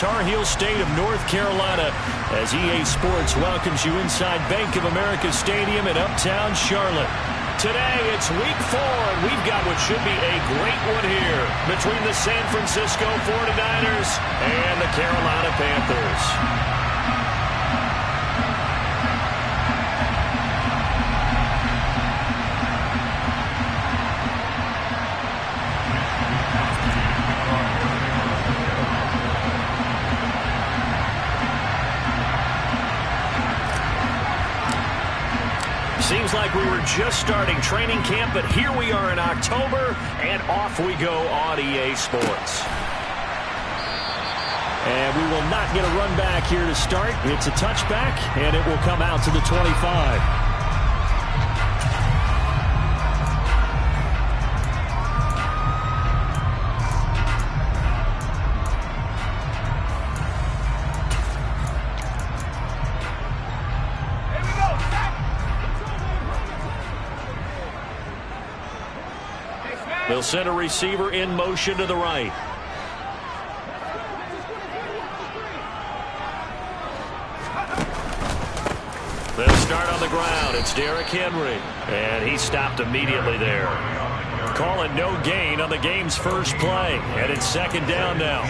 Tar Heel state of North Carolina, as EA Sports welcomes you inside Bank of America Stadium in uptown Charlotte. Today, it's week 4, and we've got what should be a great one here between the San Francisco 49ers and the Carolina Panthers. Seems like we were just starting training camp, but here we are in October, and off we go on EA Sports. And we will not get a run back here to start. It's a touchback, and it will come out to the 25. They'll send a receiver in motion to the right. They'll start on the ground. It's Derrick Henry. And he stopped immediately there. Calling no gain on the game's first play. And it's second down now.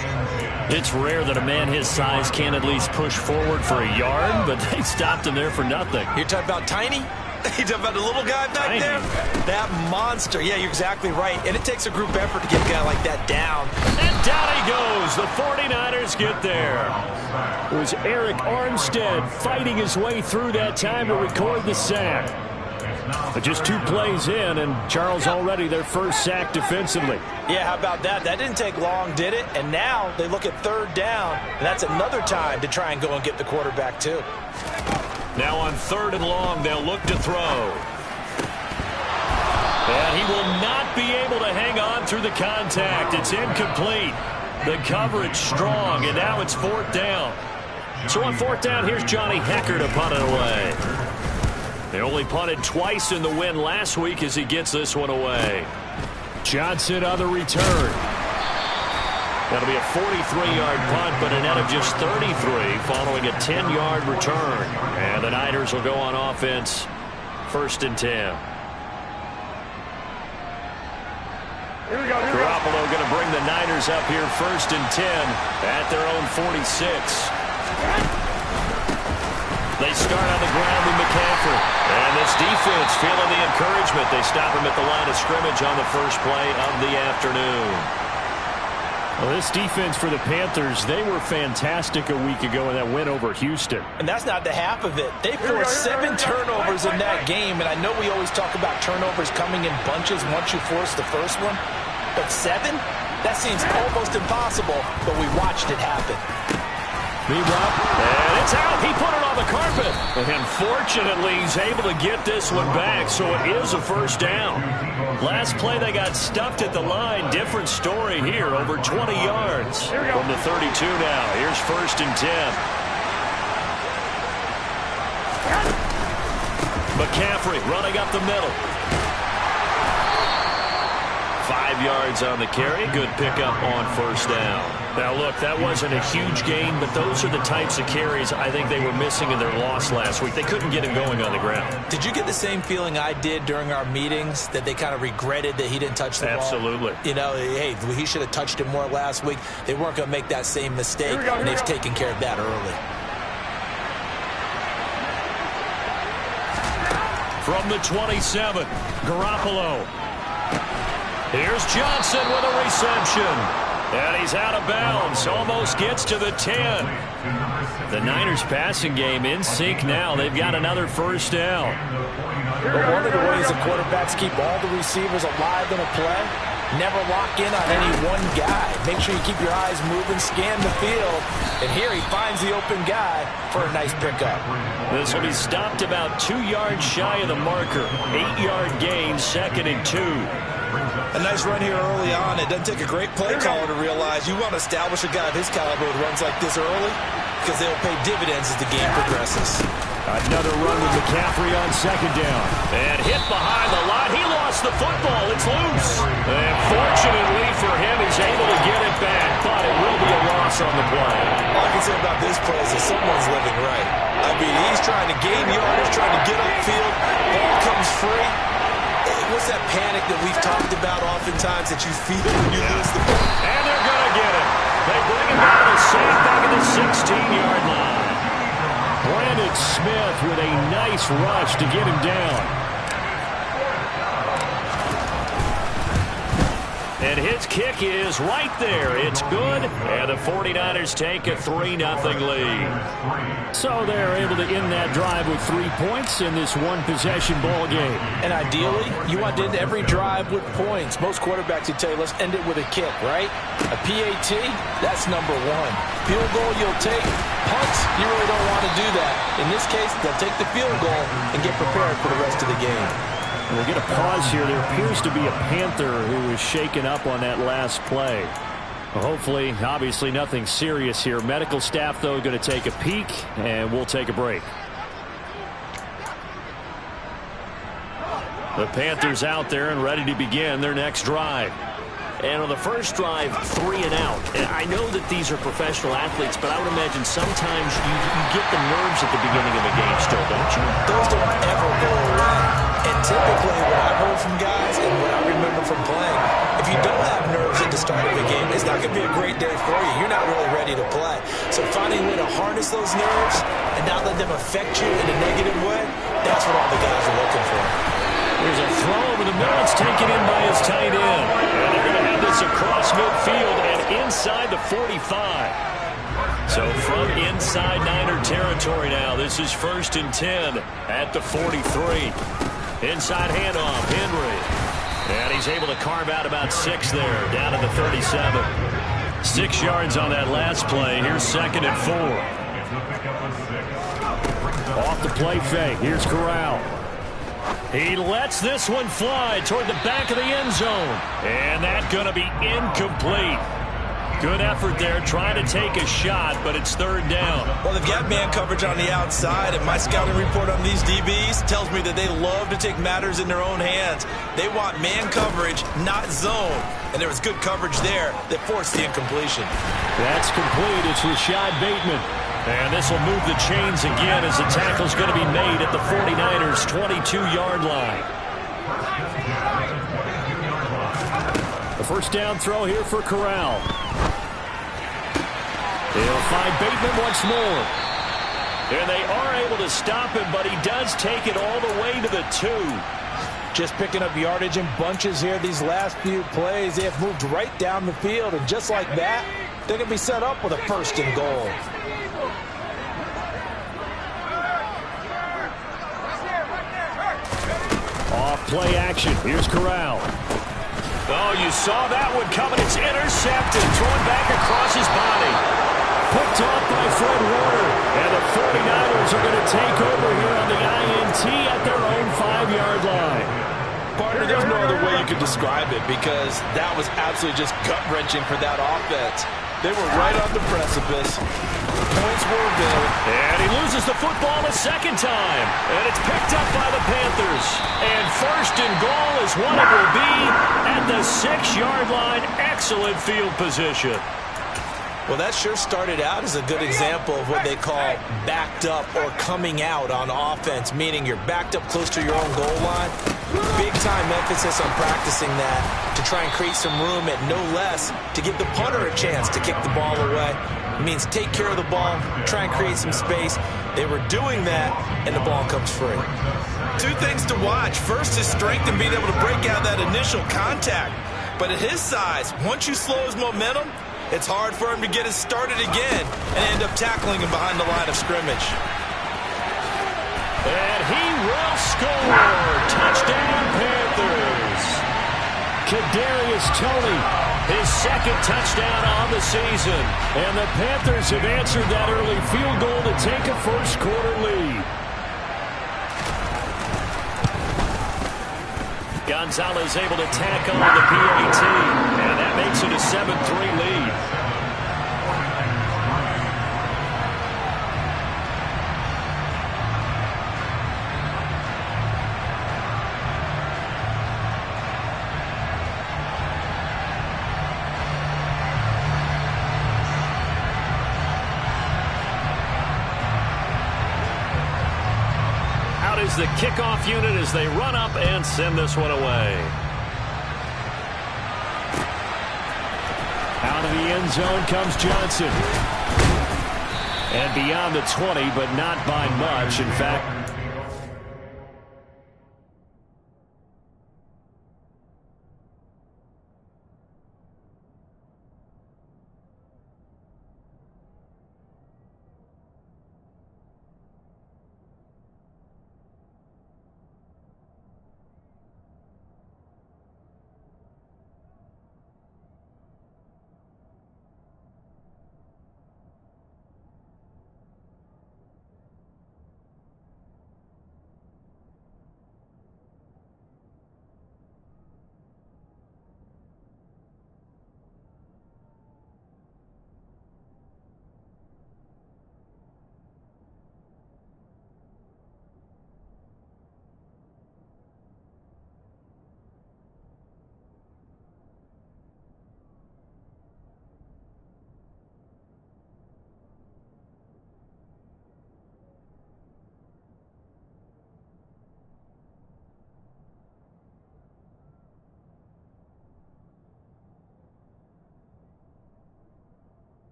It's rare that a man his size can't at least push forward for a yard, but they stopped him there for nothing. You're talking about tiny? You're talking about the little guy back there? That monster. Yeah, you're exactly right. And it takes a group effort to get a guy like that down. And down he goes. The 49ers get there. It was Eric Armstead fighting his way through that time to record the sack. But just 2 plays in, and Charles already their first sack defensively. Yeah, how about that? That didn't take long, did it? And now they look at third down, and that's another time to try and go and get the quarterback, too. Now on 3rd and long, they'll look to throw. And he will not be able to hang on through the contact. It's incomplete. The coverage strong, and now it's 4th down. So on 4th down, here's Johnny Hecker to punt it away. They only punted twice in the win last week as he gets this one away. Johnson on the return. That'll be a 43-yard punt, but a net of just 33 following a 10-yard return. And the Niners will go on offense, 1st and 10. Here we go. Garoppolo going to bring the Niners up here 1st and 10 at their own 46. They start on the ground with McCaffrey. And this defense feeling the encouragement. They stop him at the line of scrimmage on the first play of the afternoon. Well, this defense for the Panthers, they were fantastic a week ago in that win over Houston. And that's not the half of it. They forced 7 turnovers in that game, and I know we always talk about turnovers coming in bunches once you force the first one. But 7? That seems almost impossible, but we watched it happen. And it's out. He put it on the carpet. And fortunately, he's able to get this one back, so it is a 1st down. Last play, they got stuffed at the line. Different story here, over 20 yards from the 32 now. Here's 1st and 10. McCaffrey running up the middle. 5 yards on the carry. Good pickup on 1st down. Now, look, that wasn't a huge gain, but those are the types of carries I think they were missing in their loss last week. They couldn't get him going on the ground. Did you get the same feeling I did during our meetings, that they kind of regretted that he didn't touch the ball? Absolutely. You know, hey, he should have touched it more last week. They weren't going to make that same mistake, and they've taken care of that early. From the 27, Garoppolo. Here's Johnson with a reception. And he's out of bounds. Almost gets to the 10. The Niners passing game in sync now. They've got another 1st down. But one of the ways the quarterbacks keep all the receivers alive in a play, never lock in on any one guy. Make sure you keep your eyes moving, scan the field. And here he finds the open guy for a nice pickup. This will be stopped about 2 yards shy of the marker. 8-yard gain, 2nd and 2. A nice run here early on. It doesn't take a great play caller to realize you want to establish a guy of his caliber with runs like this early because they'll pay dividends as the game progresses. Another run with McCaffrey on second down. And hit behind the line. He lost the football. It's loose. And fortunately for him, he's able to get it back. But it will be a loss on the play. All I can say about this play is that someone's living right. I mean, he's trying to gain yardage, trying to get upfield. Ball comes free. What's that panic that we've talked about oftentimes that you feel when you lose the ball? And they're going to get it. They bring him down to safe back at the 16-yard line. Brandon Smith with a nice rush to get him down. And his kick is right there. It's good. And the 49ers take a 3-0 lead. So they're able to end that drive with 3 points in this one-possession ball game. And ideally, you want to end every drive with points. Most quarterbacks would tell you, let's end it with a kick, right? A PAT, that's number one. Field goal you'll take. Punts, you really don't want to do that. In this case, they'll take the field goal and get prepared for the rest of the game. We'll get a pause here. There appears to be a Panther who was shaken up on that last play. Well, hopefully, obviously nothing serious here. Medical staff, though, going to take a peek, and we'll take a break. The Panthers out there and ready to begin their next drive. And on the first drive, 3 and out. And I know that these are professional athletes, but I would imagine sometimes you get the nerves at the beginning of a game still, don't you? Those don't ever go away. And typically, what I've heard from guys and what I remember from playing, if you don't have nerves at the start of a game, it's not going to be a great day for you. You're not really ready to play. So finding a way to harness those nerves and not let them affect you in a negative way, that's what all the guys are looking for. There's a throw over the middle. It's taken in by his tight end. And they're going to have this across midfield and inside the 45. So from inside Niner territory now, this is 1st and 10 at the 43. Inside handoff, Henry. And he's able to carve out about 6 there, down to the 37. 6 yards on that last play. Here's 2nd and 4. Off the play fake. Here's Corral. He lets this one fly toward the back of the end zone. And that's going to be incomplete. Good effort there, trying to take a shot, but it's 3rd down. Well, they've got man coverage on the outside, and my scouting report on these DBs tells me that they love to take matters in their own hands. They want man coverage, not zone. And there was good coverage there that forced the incompletion. That's complete. It's Rashad Bateman. And this will move the chains again as the tackle's going to be made at the 49ers' 22-yard line. The first down throw here for Corral. He'll find Bateman once more. And they are able to stop him, but he does take it all the way to the 2. Just picking up yardage in bunches here these last few plays. They have moved right down the field, and just like that, they're going to be set up with a 1st and goal. Off play action. Here's Corral. Oh, you saw that one coming. It's intercepted. Thrown back across his body. Picked off by Fred Warner. And the 49ers are going to take over here on the INT at their own 5-yard line. Partner, there's no other way you could describe it because that was absolutely just gut-wrenching for that offense. They were right on the precipice. Points were available. And he loses the football a second time. And it's picked up by the Panthers. And 1st and goal is what it will be at the 6-yard line. Excellent field position. Well, that sure started out as a good example of what they call backed up or coming out on offense, meaning you're backed up close to your own goal line. Big-time emphasis on practicing that to try and create some room at no less to give the punter a chance to kick the ball away. It means take care of the ball, try and create some space. They were doing that, and the ball comes free. 2 things to watch. First is strength and being able to break out that initial contact. But at his size, once you slow his momentum, it's hard for him to get it started again and end up tackling him behind the line of scrimmage. And he will score. Touchdown, Panthers. Kadarius Toney, his 2nd touchdown on the season. And the Panthers have answered that early field goal to take a first-quarter lead. Gonzalez able to tack on the PAT, and that makes it a 7-3 lead. Out is the kickoff unit as they run up and send this one away. Out of the end zone comes Johnson. And beyond the 20, but not by much. In fact,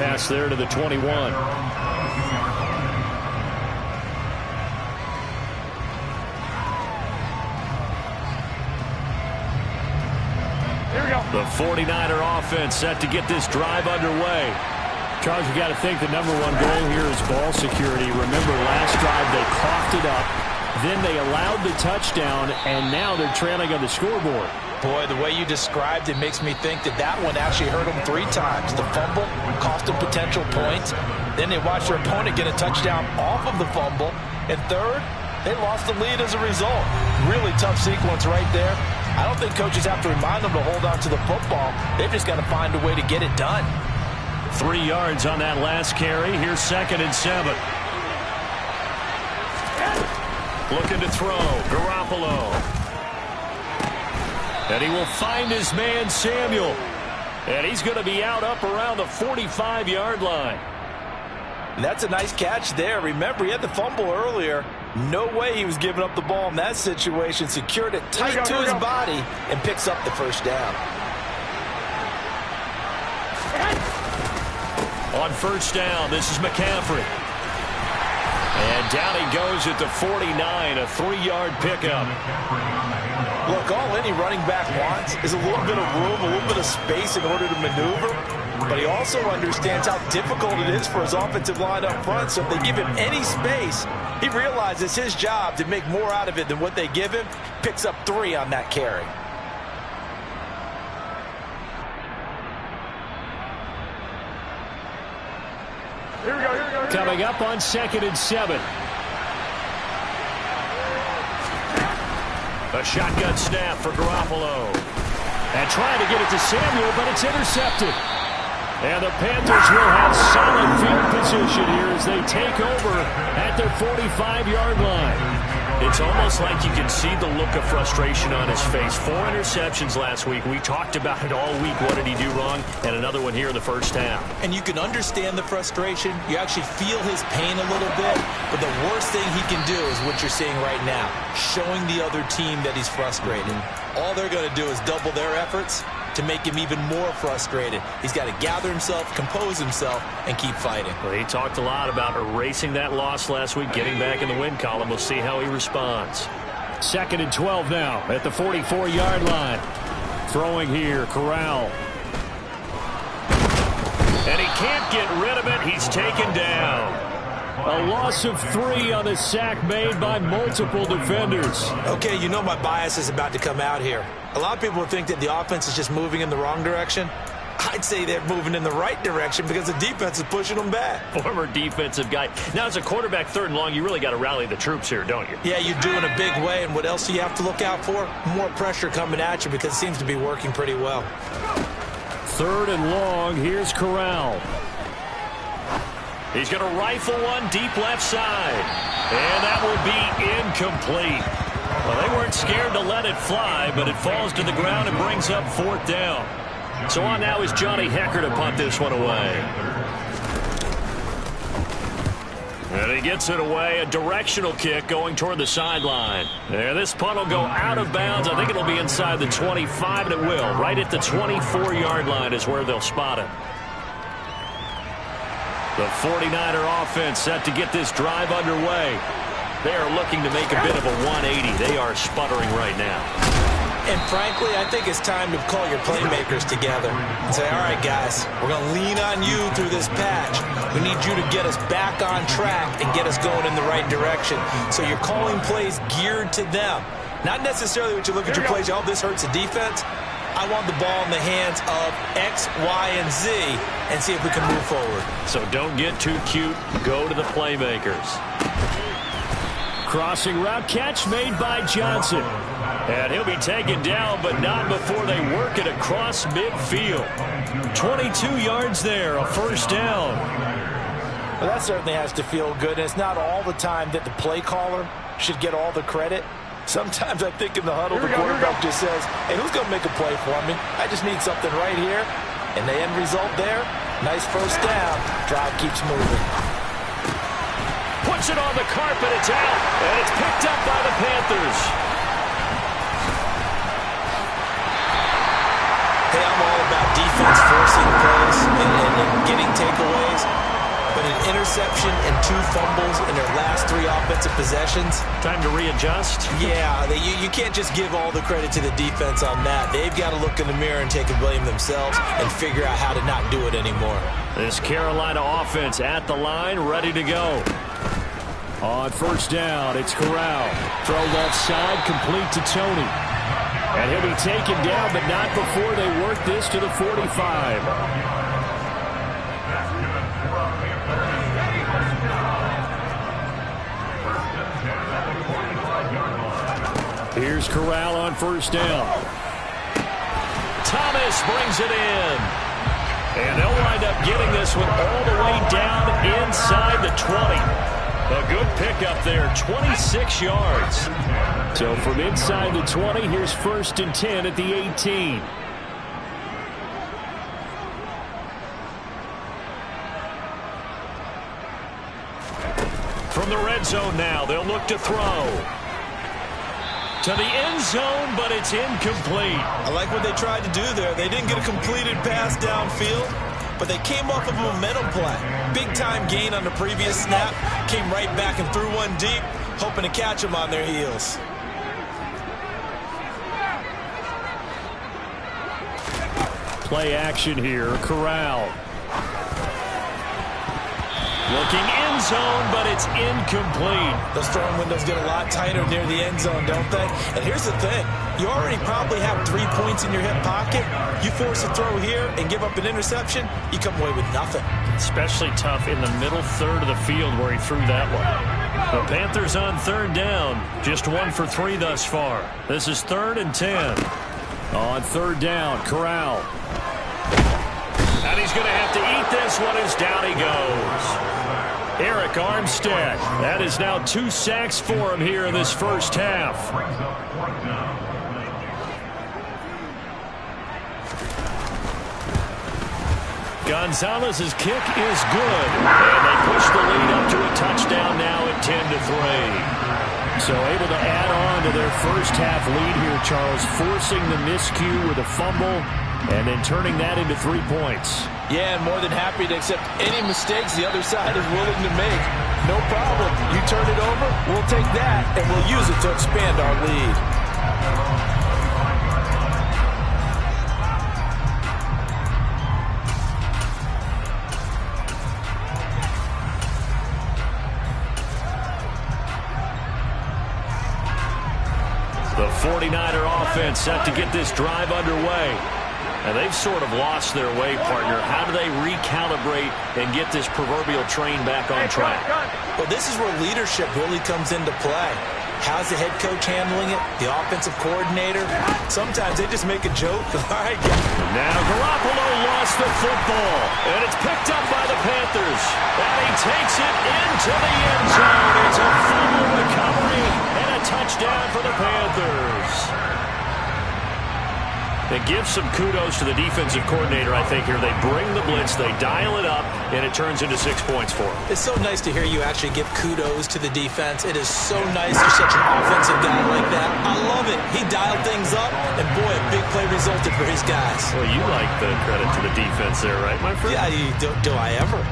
Pass there to the 21. The 49er offense set to get this drive underway. Charles, you got to think the number one goal here is ball security. Remember, last drive they coughed it up, then they allowed the touchdown, and now they're trailing on the scoreboard. Boy, the way you described it makes me think that that one actually hurt them 3 times. The fumble cost them potential points. Then they watched their opponent get a touchdown off of the fumble. And third, they lost the lead as a result. Really tough sequence right there. I don't think coaches have to remind them to hold on to the football. They've just got to find a way to get it done. 3 yards on that last carry. Here's 2nd and 7. Looking to throw. Garoppolo. And he will find his man, Samuel. And he's going to be out up around the 45-yard line. And that's a nice catch there. Remember, he had the fumble earlier. No way he was giving up the ball in that situation. Secured it tight to his body and picks up the first down. On first down, this is McCaffrey. And down he goes at the 49, a 3-yard pickup. Look, all any running back wants is a little bit of room, a little bit of space in order to maneuver. But he also understands how difficult it is for his offensive line up front. So if they give him any space, he realizes it's his job to make more out of it than what they give him. Picks up 3 on that carry. Here we go. Coming up on 2nd and 7. A shotgun snap for Garoppolo. And trying to get it to Samuel, but it's intercepted. And the Panthers will have solid field position here as they take over at their 45-yard line. It's almost like you can see the look of frustration on his face. 4 interceptions last week. We talked about it all week. What did he do wrong? And another one here in the first half. And you can understand the frustration. You actually feel his pain a little bit. But the worst thing he can do is what you're seeing right now, showing the other team that he's frustrated. All they're going to do is double their efforts to make him even more frustrated. He's got to gather himself, compose himself, and keep fighting. Well, he talked a lot about erasing that loss last week, getting back in the win column. We'll see how he responds. 2nd and 12 now at the 44-yard line. Throwing here, Corral. And he can't get rid of it. He's taken down. A loss of 3 on the sack made by multiple defenders. Okay, you know my bias is about to come out here. A lot of people think that the offense is just moving in the wrong direction. I'd say they're moving in the right direction because the defense is pushing them back. Former defensive guy. Now, as a quarterback 3rd and long, you really got to rally the troops here, don't you? Yeah, you do in a big way. And what else do you have to look out for? More pressure coming at you because it seems to be working pretty well. 3rd and long. Here's Corral. He's going to rifle one deep left side. And that will be incomplete. Well, they weren't scared to let it fly, but it falls to the ground and brings up 4th down. So on now is Johnny Hecker to punt this one away. And he gets it away, a directional kick going toward the sideline. There, this punt will go out of bounds. I think it'll be inside the 25, and it will. Right at the 24-yard line is where they'll spot it. The 49er offense set to get this drive underway. They are looking to make a bit of a 180. They are sputtering right now. And frankly, I think it's time to call your playmakers together and say, all right, guys, we're going to lean on you through this patch. We need you to get us back on track and get us going in the right direction. So you're calling plays geared to them. Not necessarily what you look at your plays, oh, this hurts the defense. I want the ball in the hands of X, Y, and Z and see if we can move forward. So don't get too cute. Go to the playmakers. Crossing route catch made by Johnson. And he'll be taken down, but not before they work it across midfield. 22 yards there, a first down. Well, that certainly has to feel good. And it's not all the time that the play caller should get all the credit. Sometimes I think in the huddle, the quarterback just says, hey, who's going to make a play for me? I just need something right here. And the end result there, nice first down. Drive keeps moving. Puts it on the carpet, it's out, and it's picked up by the Panthers. Hey, I'm all about defense forcing plays and getting takeaways. But in interception and 2 fumbles in their last 3 offensive possessions. Time to readjust? Yeah, you can't just give all the credit to the defense on that. They've got to look in the mirror and take a blame themselves and figure out how to not do it anymore. This Carolina offense at the line, ready to go. On first down, it's Corral. Throw left side, complete to Tony. And he'll be taken down, but not before they work this to the 45. Here's Corral on first down. Thomas brings it in. And they'll wind up getting this one all the way down inside the 20. A good pickup there, 26 yards. So from inside the 20, here's 1st and 10 at the 18. From the red zone now, they'll look to throw. To the end zone, but it's incomplete. I like what they tried to do there. They didn't get a completed pass downfield, but they came off of a momentum play. Big-time gain on the previous snap. Came right back and threw one deep, hoping to catch them on their heels. Play action here, Corral. Looking end zone, but it's incomplete. Those throwing windows get a lot tighter near the end zone, don't they? And here's the thing. You already probably have 3 points in your hip pocket. You force a throw here and give up an interception, you come away with nothing. Especially tough in the middle third of the field where he threw that one. The Panthers on 3rd down. Just 1 for 3 thus far. This is 3rd and 10. On 3rd down, Corral. And he's going to have to eat this one as down he goes. Eric Armstead. That is now 2 sacks for him here in this first half. Gonzalez's kick is good. And they push the lead up to a touchdown now at 10-3. So able to add on to their first half lead here, Charles, forcing the miscue with a fumble and then turning that into 3 points. Yeah, and more than happy to accept any mistakes the other side is willing to make. No problem. You turn it over, we'll take that, and we'll use it to expand our lead. The 49er offense set to get this drive underway. And they've sort of lost their way, partner. How do they recalibrate and get this proverbial train back on track? Well, this is where leadership really comes into play. How's the head coach handling it? The offensive coordinator? Sometimes they just make a joke. All right, guys. Now Garoppolo lost the football, and it's picked up by the Panthers. And he takes it into the end zone. It's a fumble recovery and a touchdown for the Panthers. They give some kudos to the defensive coordinator, I think, here. They bring the blitz, they dial it up, and it turns into 6 points for them. It's so nice to hear you actually give kudos to the defense. It is so nice you're such an offensive guy like that. I love it. He dialed things up, and boy, a big play resulted for his guys. Well, you like the credit to the defense there, right, my friend? Yeah, do I ever?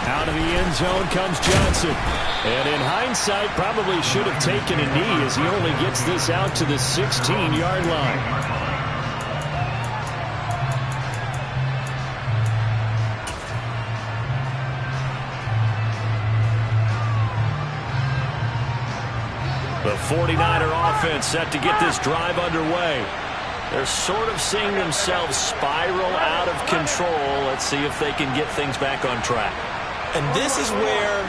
Out of the end zone comes Johnson. And in hindsight, probably should have taken a knee as he only gets this out to the 16-yard line. The 49er offense set to get this drive underway. They're sort of seeing themselves spiral out of control. Let's see if they can get things back on track. And this is where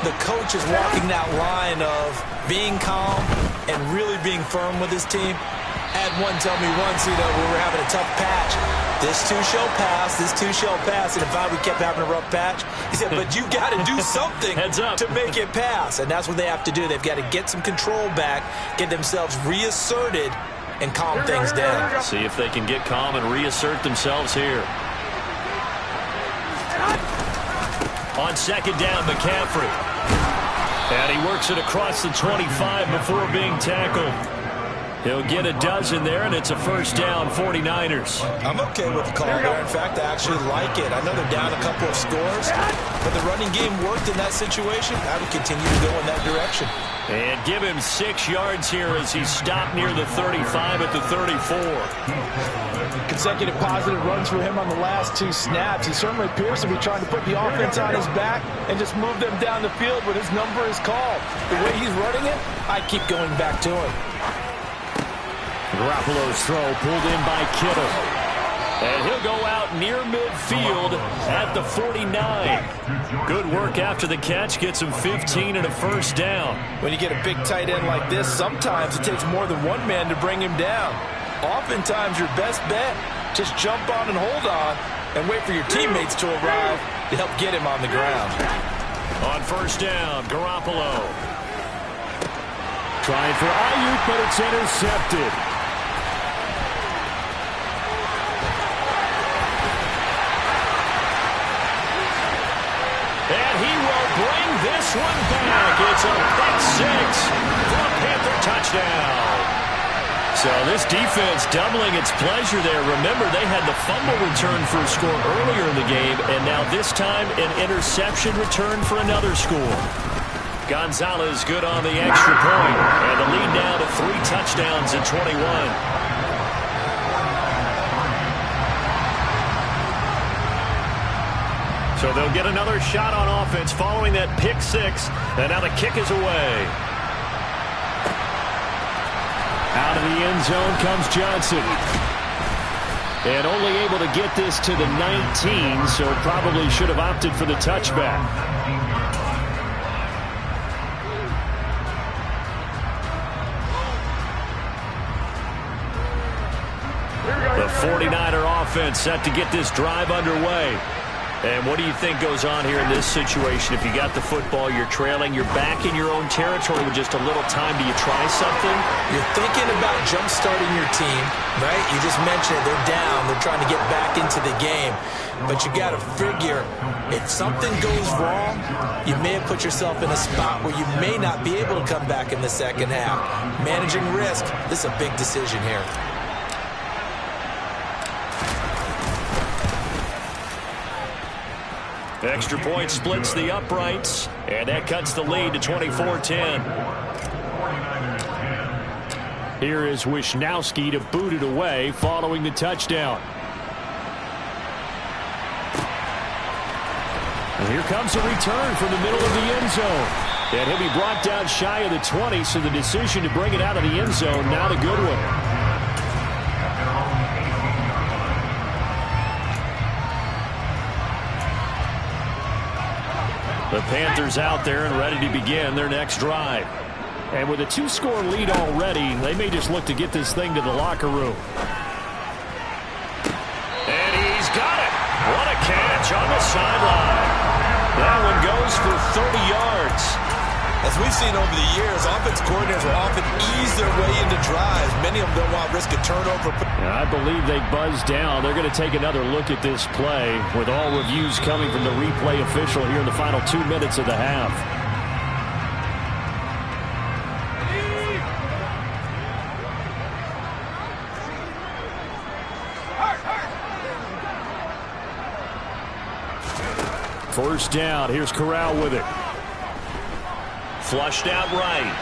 the coach is walking that line of being calm and really being firm with his team. I had one tell me once, we were having a tough patch. This too shall pass, this too shall pass. And if we kept having a rough patch, he said, but you got to do something Heads up. to make it pass. And that's what they have to do. They've got to get some control back, get themselves reasserted, and calm things down. See if they can get calm and reassert themselves here. On second down, McCaffrey. And he works it across the 25 before being tackled. He'll get a dozen there, and it's a first down, 49ers. I'm okay with the call there. In fact, I actually like it. I know they're down a couple of scores, but the running game worked in that situation. I would continue to go in that direction. And give him 6 yards here as he stopped near the 35 at the 34. Consecutive positive runs for him on the last 2 snaps. He certainly appears to be trying to put the offense on his back and just move them down the field when his number is called. The way he's running it, I keep going back to him. Garoppolo's throw pulled in by Kittle. And he'll go out near midfield at the 49. Good work after the catch. Gets him 15 and a first down. When you get a big tight end like this, sometimes it takes more than one man to bring him down. Oftentimes your best bet, just jump on and hold on and wait for your teammates to arrive to help get him on the ground. On first down, Garoppolo. Trying for Ayuk, but it's intercepted. And he will bring this one back. It's a pick 6 for a Panther touchdown. So this defense doubling its pleasure there. Remember, they had the fumble return for a score earlier in the game, and now this time an interception return for another score. Gonzalez good on the extra point, and the lead now to 3 touchdowns at 21. So they'll get another shot on offense following that pick 6, and now the kick is away. Out of the end zone comes Johnson. And only able to get this to the 19, so probably should have opted for the touchback. The 49er offense set to get this drive underway. And what do you think goes on here in this situation? If you got the football, you're trailing, you're back in your own territory with just a little time. Do you try something? You're thinking about jump-starting your team, right? You just mentioned it. They're down. They're trying to get back into the game. But you got to figure, if something goes wrong, you may have put yourself in a spot where you may not be able to come back in the second half. Managing risk, this is a big decision here. Extra point splits the uprights, and that cuts the lead to 24-10. Here is Wisnowski to boot it away following the touchdown. And here comes a return from the middle of the end zone. And he'll be brought down shy of the 20, so the decision to bring it out of the end zone, not a good one. The Panthers out there and ready to begin their next drive. And with a 2-score lead already, they may just look to get this thing to the locker room. And he's got it. What a catch on the sideline. That one goes for 30 yards. As we've seen over the years, offense coordinators will often ease their way into drives. Many of them don't want to risk a turnover. I believe they buzzed down. They're going to take another look at this play with all reviews coming from the replay official here in the final 2 minutes of the half. First down. Here's Corral with it. Flushed out right.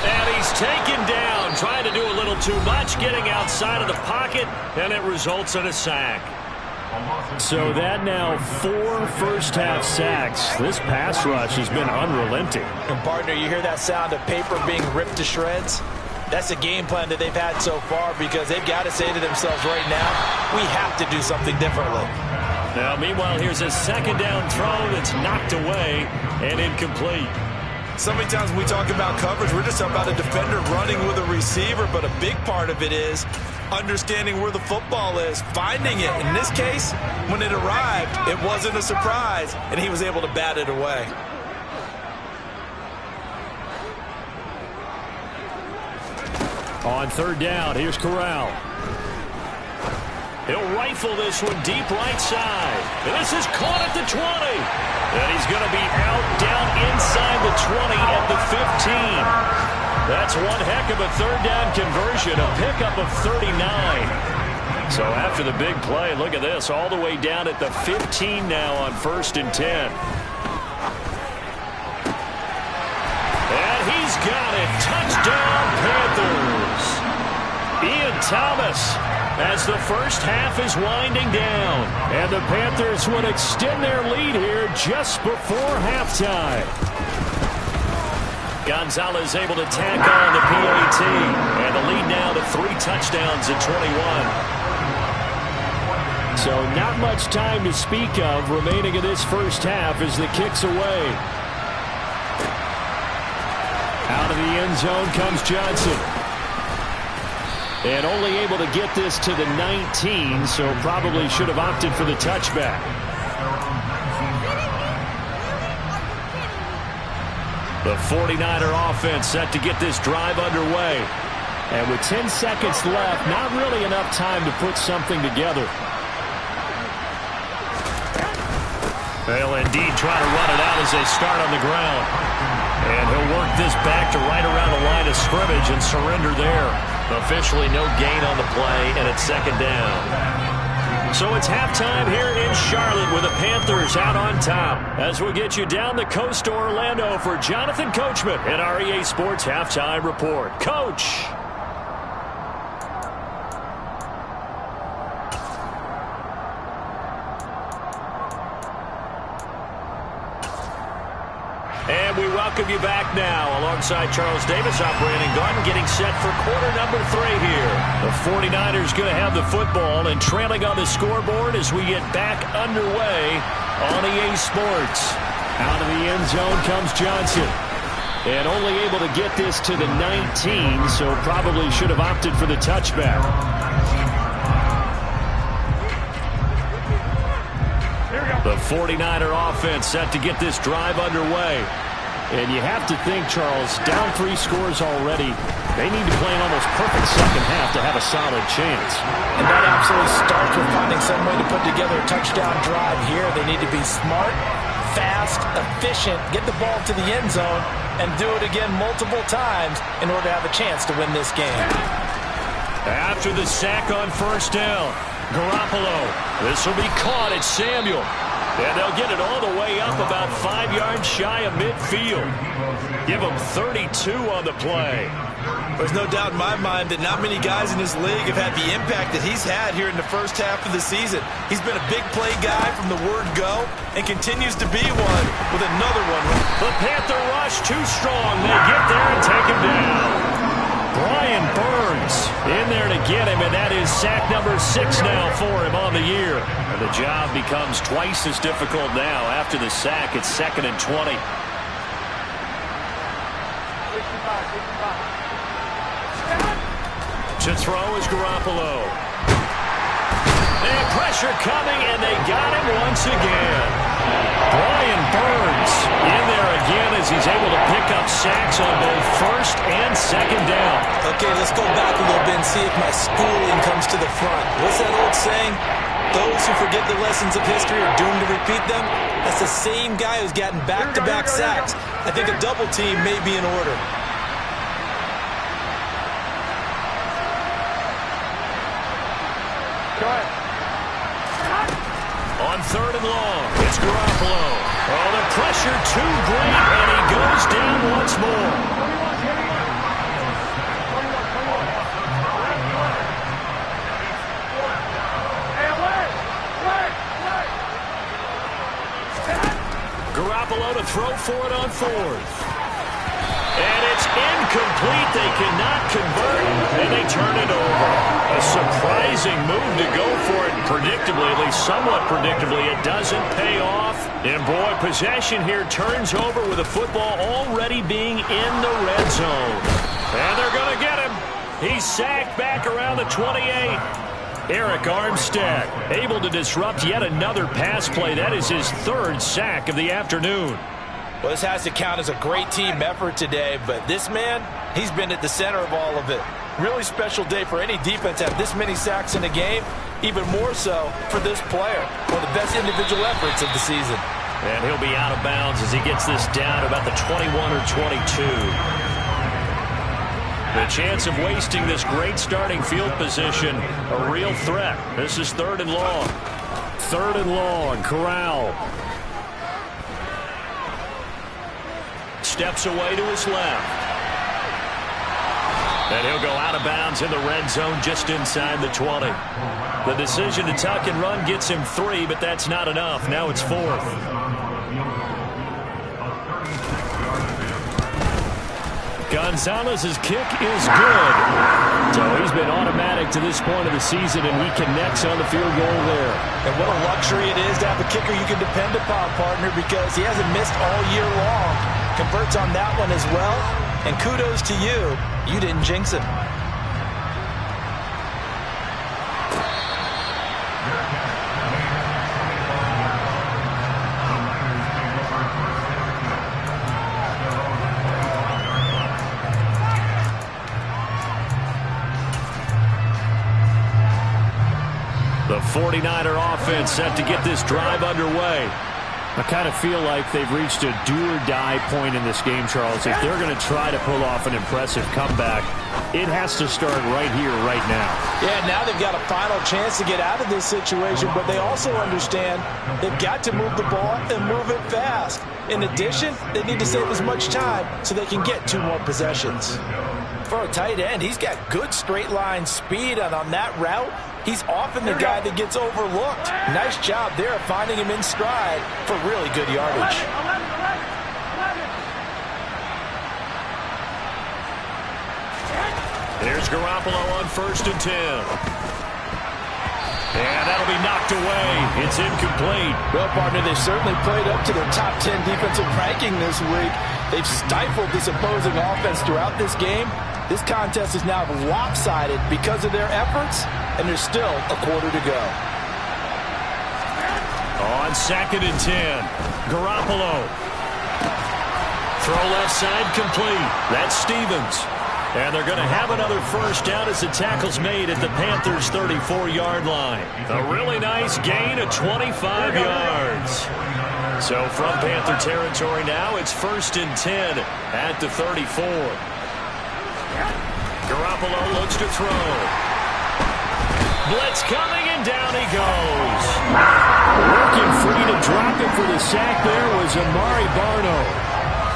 And he's taken down, trying to do a little too much, getting outside of the pocket, and it results in a sack. So that now 4 first-half sacks. This pass rush has been unrelenting. And, partner, you hear that sound of paper being ripped to shreds? That's a game plan that they've had so far because they've got to say to themselves right now, we have to do something differently. Now, meanwhile, here's a second down throw that's knocked away and incomplete. So many times when we talk about coverage, we're just talking about a defender running with a receiver, but a big part of it is understanding where the football is, finding it. In this case, when it arrived, it wasn't a surprise, and he was able to bat it away. On third down, here's Corral. He'll rifle this one deep right side. And this is caught at the 20. And he's going to be out down inside the 20 at the 15. That's one heck of a third down conversion, a pickup of 39. So after the big play, look at this, all the way down at the 15 now on 1st and 10. And he's got it. Touchdown, Panthers. Ian Thomas as the first half is winding down. And the Panthers would extend their lead here just before halftime. Gonzalez able to tack on the PAT. And the lead now to 3 touchdowns at 21. So not much time to speak of remaining in this first half as the kick's away. Out of the end zone comes Johnson. And only able to get this to the 19, so probably should have opted for the touchback. The 49er offense set to get this drive underway. And with 10 seconds left, not really enough time to put something together. They'll indeed try to run it out as they start on the ground. And he'll work this back to right around the line of scrimmage and surrender there. Officially no gain on the play, and it's 2nd down. So it's halftime here in Charlotte with the Panthers out on top. As we get you down the coast to Orlando for Jonathan Coachman in our EA Sports Halftime Report. Coach! And we welcome you back now alongside Charles Davis, I'm Brandon Garden, getting set for quarter number 3 here. The 49ers going to have the football and trailing on the scoreboard as we get back underway on EA Sports. Out of the end zone comes Johnson. And only able to get this to the 19, so probably should have opted for the touchback. The 49er offense set to get this drive underway. And you have to think, Charles, down 3 scores already. They need to play an almost perfect second half to have a solid chance. And that absolutely starts with finding some way to put together a touchdown drive here. They need to be smart, fast, efficient, get the ball to the end zone, and do it again multiple times in order to have a chance to win this game. After the sack on 1st down, Garoppolo. This will be caught at Samuel. And they'll get it all the way up about 5 yards shy of midfield. Give them 32 on the play. There's no doubt in my mind that not many guys in this league have had the impact that he's had here in the first half of the season. He's been a big play guy from the word go and continues to be one with another one. The Panther rush too strong. They get there and take him down. Brian Burns in there to get him, and that is sack number 6 now for him on the year. And the job becomes twice as difficult now. After the sack, it's 2nd and 20. To throw is Garoppolo. And pressure coming, and they got him once again. Brian Burns in there again as he's able to pick up sacks on both 1st and 2nd down. Okay, let's go back a little bit and see if my schooling comes to the front. What's that old saying? Those who forget the lessons of history are doomed to repeat them. That's the same guy who's gotten back-to-back sacks. I think a double team may be in order. On 3rd and long, it's Garoppolo. Oh, the pressure too great, and he goes down once more. Garoppolo to throw for it on 4th. And it's incomplete. They cannot convert, and they turn it over. A surprising move to go for it. Predictably, at least somewhat predictably, it doesn't pay off. And boy, possession here turns over with the football already being in the red zone. And they're going to get him. He's sacked back around the 28. Eric Armstead able to disrupt yet another pass play. That is his 3rd sack of the afternoon. Well, this has to count as a great team effort today, but this man, he's been at the center of all of it. Really special day for any defense to have this many sacks in a game, even more so for this player. One of the best individual efforts of the season. And he'll be out of bounds as he gets this down about the 21 or 22. The chance of wasting this great starting field position, a real threat. This is 3rd and long. 3rd and long, Corral. Steps away to his left. And he'll go out of bounds in the red zone just inside the 20. The decision to tuck and run gets him 3, but that's not enough. Now it's 4th. Gonzalez's kick is good. So he's been automatic to this point of the season, and he connects on the field goal there. And what a luxury it is to have a kicker you can depend upon, partner, because he hasn't missed all year long. Converts on that one as well. And kudos to you. You didn't jinx him. The 49er offense set to get this drive underway. I kind of feel like they've reached a do-or-die point in this game, Charles. If they're going to try to pull off an impressive comeback, it has to start right here, right now. Yeah, now they've got a final chance to get out of this situation, but they also understand they've got to move the ball and move it fast. In addition, they need to save as much time so they can get 2 more possessions. For a tight end, he's got good straight line speed, and on that route, he's often the guy that gets overlooked. Nice job there of finding him in stride for really good yardage. Here's Garoppolo on 1st and 10. And that'll be knocked away. It's incomplete. Well, partner, they certainly played up to their top 10 defensive ranking this week. They've stifled this opposing offense throughout this game. This contest is now lopsided because of their efforts, and there's still a quarter to go. On 2nd and 10, Garoppolo. Throw left side complete. That's Stevens. And they're going to have another first down as the tackle's made at the Panthers' 34-yard line. A really nice gain of 25 yards. So from Panther territory now, it's 1st and 10 at the 34. Garoppolo looks to throw. Blitz coming, and down he goes. Working free to drop it for the sack there was Amari Barno.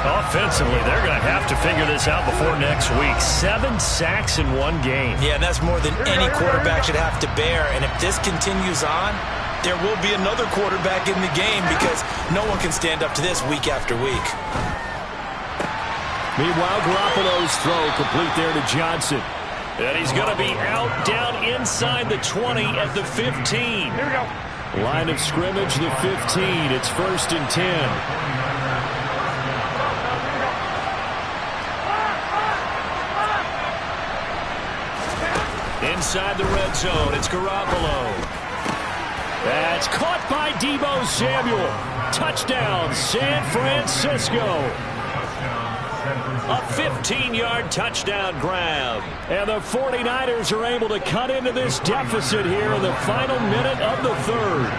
Offensively, they're going to have to figure this out before next week. 7 sacks in 1 game. Yeah, and that's more than any quarterback should have to bear. And if this continues on, there will be another quarterback in the game because no one can stand up to this week after week. Meanwhile, Garoppolo's throw complete there to Johnson. And he's going to be out down inside the 20 at the 15. Here we go. Line of scrimmage, the 15. It's 1st and 10. Inside the red zone, it's Garoppolo. That's caught by Deebo Samuel. Touchdown, San Francisco. A 15-yard touchdown grab. And the 49ers are able to cut into this deficit here in the final minute of the 3rd.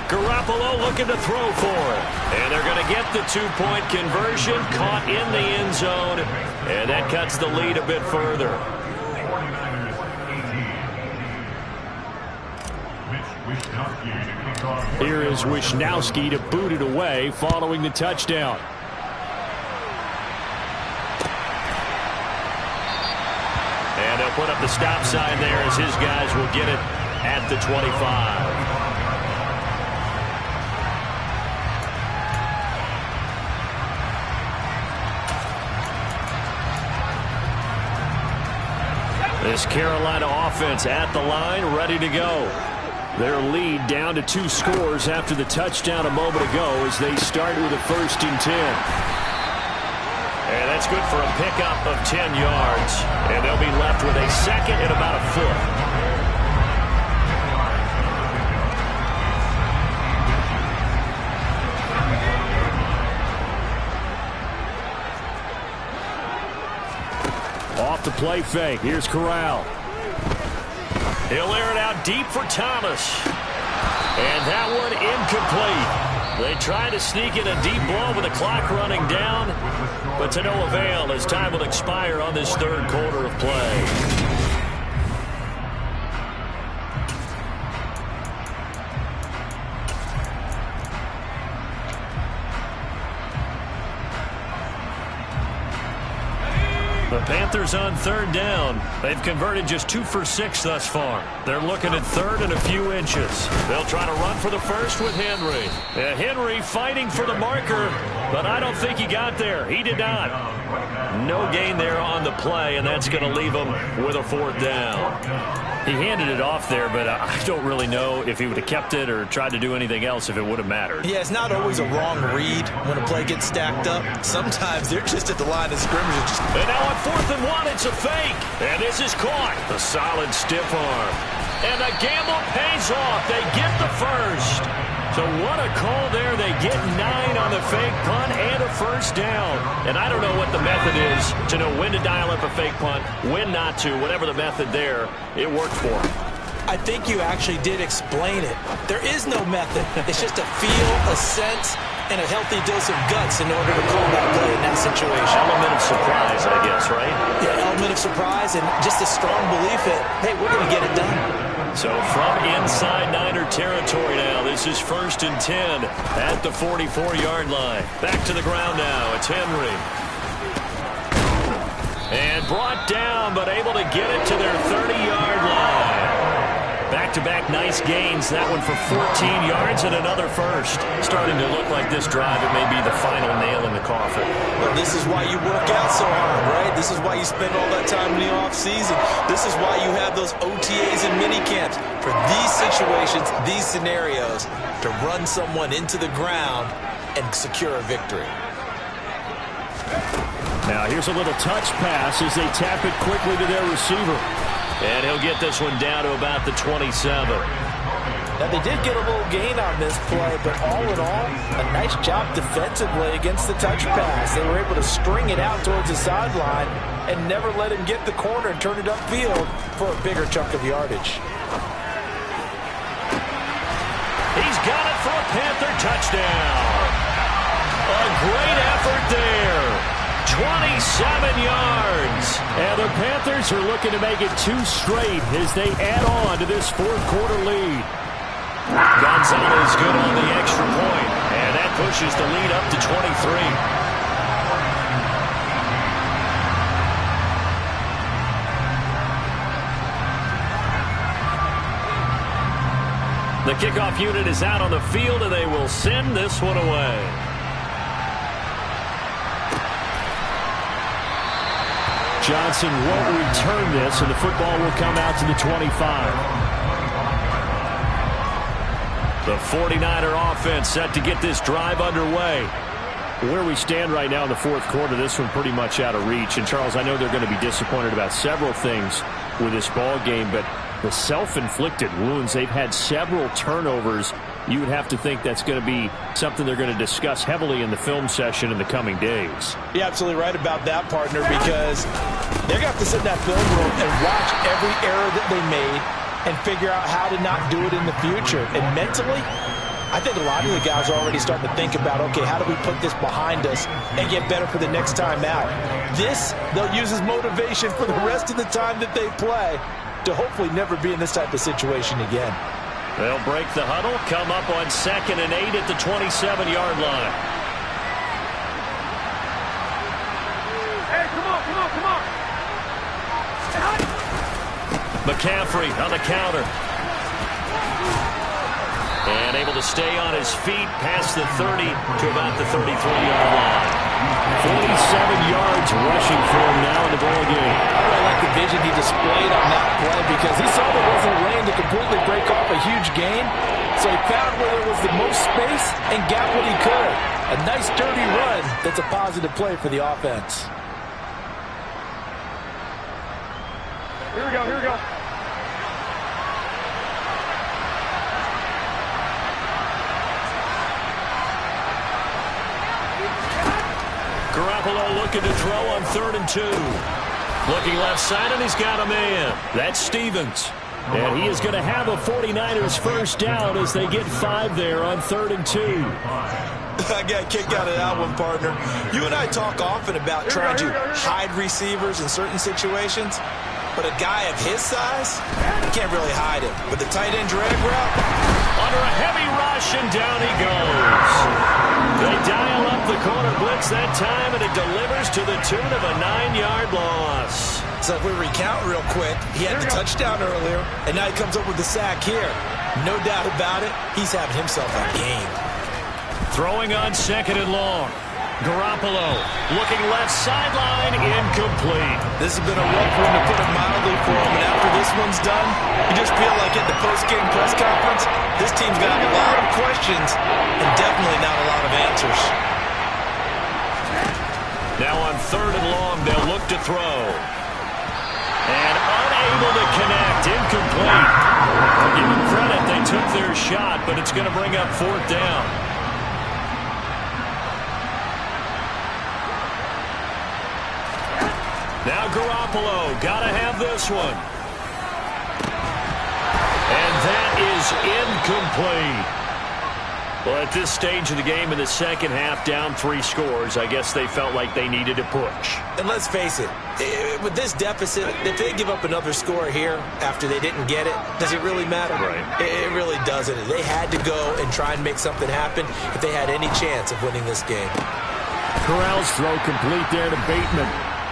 Garoppolo looking to throw for it. And they're going to get the 2-point conversion, caught in the end zone. And that cuts the lead a bit further. Here is Wisnowski to boot it away following the touchdown. And they'll put up the stop sign there as his guys will get it at the 25. This Carolina offense at the line, ready to go. Their lead down to 2 scores after the touchdown a moment ago as they start with a 1st and 10. And that's good for a pickup of 10 yards. And they'll be left with a 2nd and about a foot. Off the play fake. Here's Corral. He'll air it out deep for Thomas. And that one incomplete. They try to sneak in a deep ball with the clock running down. but to no avail as time will expire on this third quarter of play. The Panthers on third down. They've converted just 2 for 6 thus far. They're looking at third and a few inches. They'll try to run for the first with Henry. Henry fighting for the marker, but I don't think he got there. He did not. No gain there on the play, and that's going to leave him with a 4th down. He handed it off there, but I don't really know if he would have kept it or tried to do anything else if it would have mattered. Yeah, it's not always a wrong read when a play gets stacked up. Sometimes they're just at the line of scrimmage. And now on 4th and 1, it's a fake. And this is caught. A solid stiff arm. And the gamble pays off. They get the first. So what a call there. They get 9 on the fake punt and a first down. And I don't know what the method is to know when to dial up a fake punt, when not to. Whatever the method there, it worked for them. I think you actually did explain it. There is no method. It's just a feel, a sense, and a healthy dose of guts in order to call that play in that situation. Element of surprise, I guess, right? Yeah, element of surprise and just a strong belief that, hey, we're going to get it done. So from inside Niner territory now, this is 1st and 10 at the 44-yard line. Back to the ground now. It's Henry. And brought down, but able to get it to their 30-yard line. Back-to-back nice gains. That one for 14 yards and another first. Starting to look like this drive, it may be the final nail in the coffin. Well, this is why you work out so hard, right? This is why you spend all that time in the offseason. This is why you have those OTAs and minicamps. For these situations, these scenarios, to run someone into the ground and secure a victory. Now here's a little touch pass as they tap it quickly to their receiver. And he'll get this one down to about the 27. Now, they did get a little gain on this play, but all in all, a nice job defensively against the touch pass. They were able to string it out towards the sideline and never let him get the corner and turn it upfield for a bigger chunk of yardage. He's got it for a Panther touchdown. A great effort there. 27 yards. And the Panthers are looking to make it 2 straight as they add on to this 4th quarter lead. Gonzalez good on the extra point, and that pushes the lead up to 23. The kickoff unit is out on the field, and they will send this one away. Johnson won't return this, and the football will come out to the 25. The 49er offense set to get this drive underway. Where we stand right now in the 4th quarter, this one pretty much out of reach. And, Charles, I know they're going to be disappointed about several things with this ball game, but the self-inflicted wounds, they've had several turnovers. You would have to think that's going to be something they're going to discuss heavily in the film session in the coming days. You're absolutely right about that, partner, because they're going to have to sit in that film room and watch every error that they made and figure out how to not do it in the future. And mentally, I think a lot of the guys are already starting to think about, okay, how do we put this behind us and get better for the next time out? This, they'll use as motivation for the rest of the time that they play to hopefully never be in this type of situation again. They'll break the huddle, come up on 2nd and 8 at the 27-yard line. Hey, come on. McCaffrey on the counter. And able to stay on his feet past the 30 to about the 33-yard line. 47 yards rushing for him now in the ball game. I really like the vision he displayed on that play because he saw there wasn't a lane to completely break off a huge gain. So he found where there was the most space and got what he could. A nice dirty run that's a positive play for the offense. Here we go. Garoppolo looking to throw on 3rd and 2. Looking left side, and he's got a man. That's Stevens. And he is going to have a 49ers first down as they get 5 there on 3rd and 2. I got a kick out of that one, partner. You and I talk often about trying to hide receivers in certain situations, but a guy of his size, you can't really hide him. With the tight end drag route, under a heavy rush, and down he goes. They dial up the corner blitz that time, and it delivers to the tune of a 9-yard loss. So if we recount real quick, he had the touchdown earlier, and now he comes up with the sack here. No doubt about it, he's having himself a game. Throwing on 2nd and long. Garoppolo looking left sideline, incomplete. This has been a rough one, to put it mildly, for him, and after this one's done, you just feel like at the post-game press conference, this team's got a lot of questions and definitely not a lot of answers. Now on 3rd and long, they'll look to throw. And unable to connect, incomplete. I'll give them credit, they took their shot, but it's going to bring up 4th down. Now Garoppolo, gotta have this one. And that is incomplete. Well, at this stage of the game in the second half, down 3 scores, I guess they felt like they needed to push. And let's face it, with this deficit, if they give up another score here after they didn't get it, does it really matter? Right. It really doesn't. They had to go and try and make something happen if they had any chance of winning this game. Corral's throw complete there to Bateman.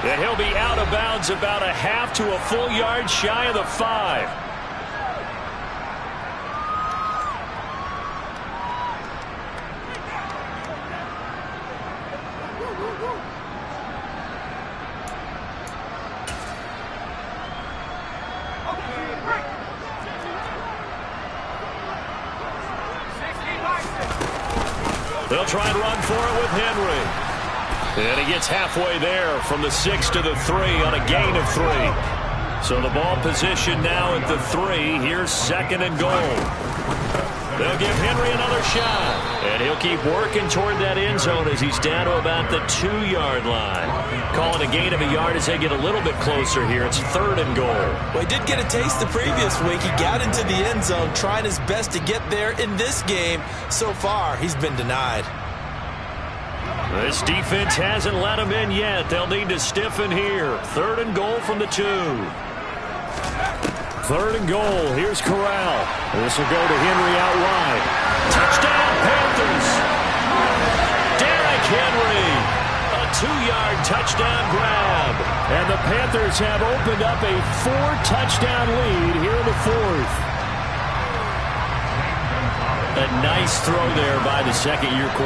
And he'll be out of bounds about a half to a full yard shy of the 5. They'll try and run for it with Henry. And he gets halfway there from the 6 to the 3 on a gain of 3. So the ball position now at the 3. Here's 2nd and goal. They'll give Henry another shot. And he'll keep working toward that end zone as he's down to about the 2-yard line. Call it a gain of a yard as they get a little bit closer here. It's 3rd and goal. Well, he did get a taste the previous week. He got into the end zone trying his best to get there in this game. So far, he's been denied. This defense hasn't let him in yet. They'll need to stiffen here. 3rd and goal from the 2. 3rd and goal. Here's Corral. This will go to Henry out wide. Touchdown, Panthers. Derrick Henry. A 2-yard touchdown grab. And the Panthers have opened up a 4-touchdown lead here in the 4th. A nice throw there by the second-year quarterback.